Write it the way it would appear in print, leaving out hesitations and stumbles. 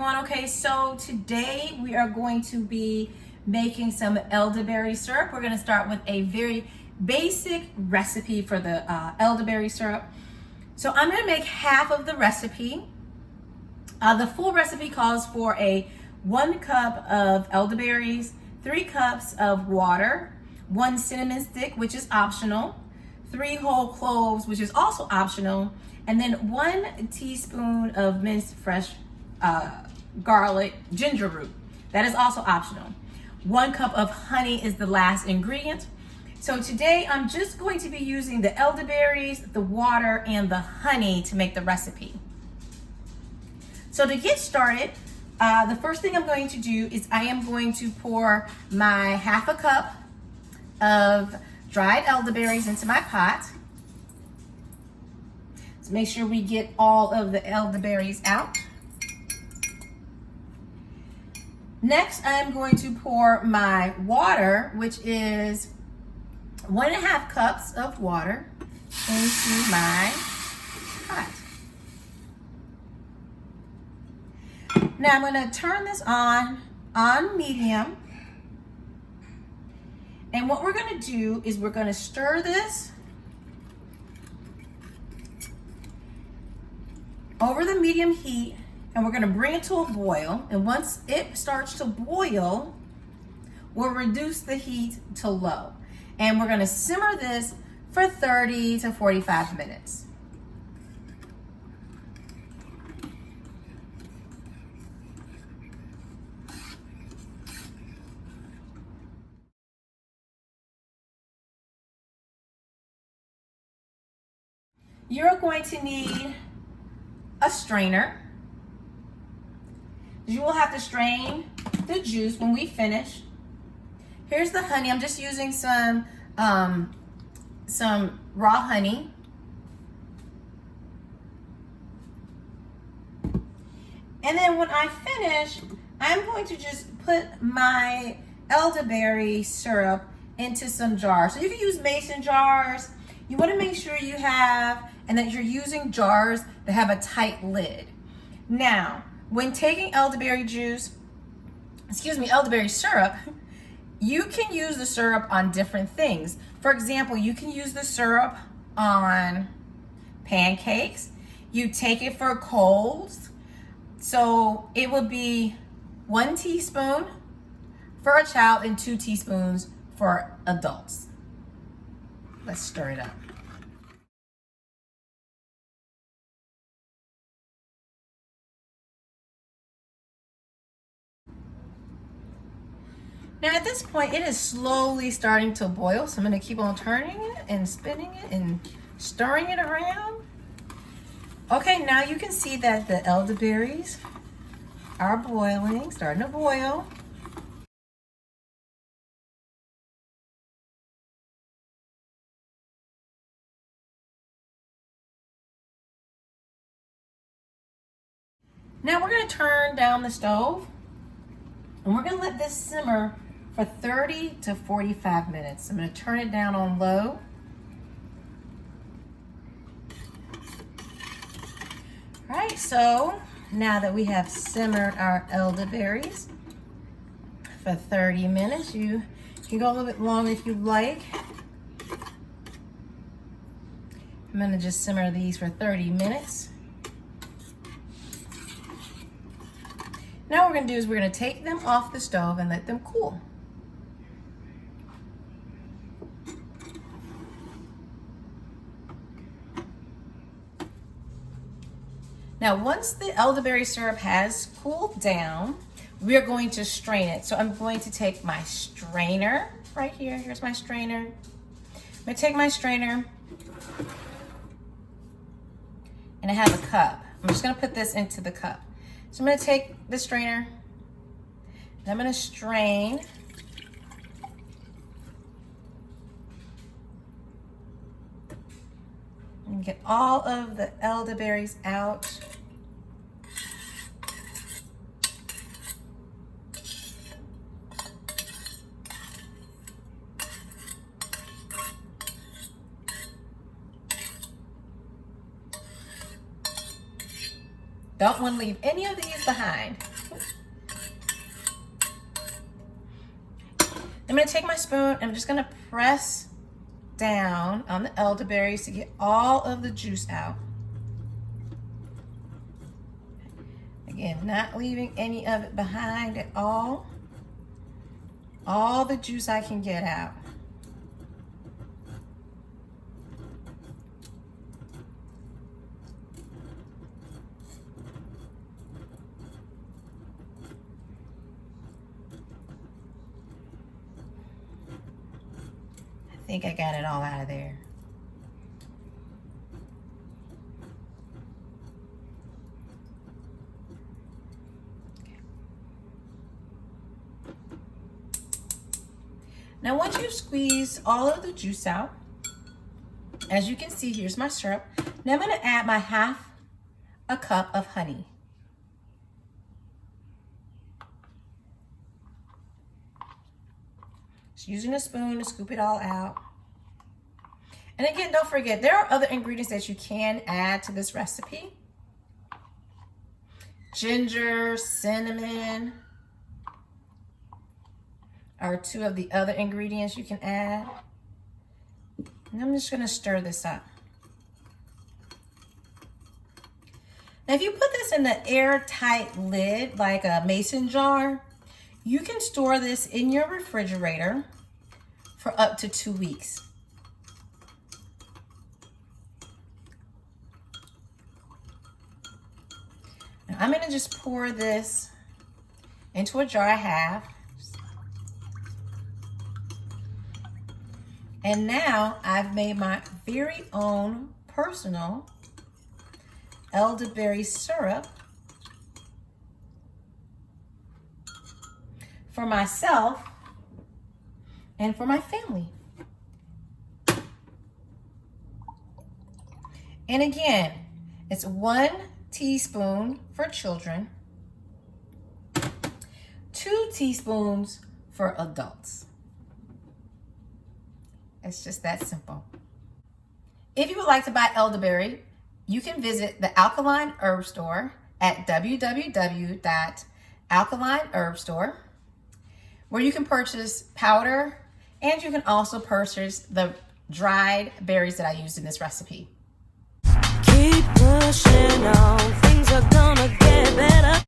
everyone. Okay, so today we are going to be making some elderberry syrup. We're going to start with a very basic recipe for the elderberry syrup. So I'm going to make half of the recipe. The full recipe calls for a 1 cup of elderberries, 3 cups of water, 1 cinnamon stick, which is optional, 3 whole cloves, which is also optional, and then 1 teaspoon of minced fresh garlic, ginger root. That is also optional. 1 cup of honey is the last ingredient. So today I'm just going to be using the elderberries, the water, and the honey to make the recipe. So to get started, the first thing I'm going to do is I am going to pour my half a cup of dried elderberries into my pot. So make sure we get all of the elderberries out. Next, I'm going to pour my water, which is 1.5 cups of water, into my pot. Now I'm going to turn this on medium. And what we're going to do is we're going to stir this over the medium heat, and we're going to bring it to a boil. And once it starts to boil, we'll reduce the heat to low. And we're going to simmer this for 30 to 45 minutes. You're going to need a strainer. You will have to strain the juice when we finish. Here's the honey. I'm just using some raw honey. And then when I finish, I'm going to just put my elderberry syrup into some jars. So you can use mason jars. You want to make sure you have, and that you're using jars that have a tight lid. Now, when taking elderberry syrup, you can use the syrup on different things. For example, you can use the syrup on pancakes. You take it for colds. So it would be 1 teaspoon for a child and 2 teaspoons for adults. Let's stir it up. Now at this point, it is slowly starting to boil, so I'm going to keep on turning it and spinning it and stirring it around. Okay, now you can see that the elderberries are boiling, starting to boil. Now we're going to turn down the stove, and we're going to let this simmer for 30 to 45 minutes. I'm going to turn it down on low. All right, so now that we have simmered our elderberries for 30 minutes, you can go a little bit longer if you like. I'm going to just simmer these for 30 minutes. Now what we're going to do is we're going to take them off the stove and let them cool. Now once the elderberry syrup has cooled down, we are going to strain it. So I'm going to take my strainer right here. Here's my strainer. I'm going to take my strainer, and I have a cup. I'm just going to put this into the cup. So I'm going to take the strainer, and I'm going to strain. And get all of the elderberries out. Don't want to leave any of these behind. I'm gonna take my spoon and I'm just gonna press down on the elderberries to get all of the juice out. Again, not leaving any of it behind at all. All the juice I can get out. I think I got it all out of there. Now once you've squeezed all of the juice out, as you can see, here's my syrup. Now I'm going to add my half a cup of honey. Just using a spoon to scoop it all out. And again, don't forget, there are other ingredients that you can add to this recipe. Ginger, cinnamon are two of the other ingredients you can add. And I'm just gonna stir this up. Now, if you put this in the airtight lid, like a mason jar, you can store this in your refrigerator for up to 2 weeks. Now, I'm gonna just pour this into a jar I have. And now I've made my very own personal elderberry syrup for myself and for my family. And again, it's 1 teaspoon for children, 2 teaspoons for adults. It's just that simple. If you would like to buy elderberry, you can visit the Alkaline Herb Store at www.alkalineherbstore, where you can purchase powder, and you can also purchase the dried berries that I used in this recipe. Keep pushing on, things are gonna get better.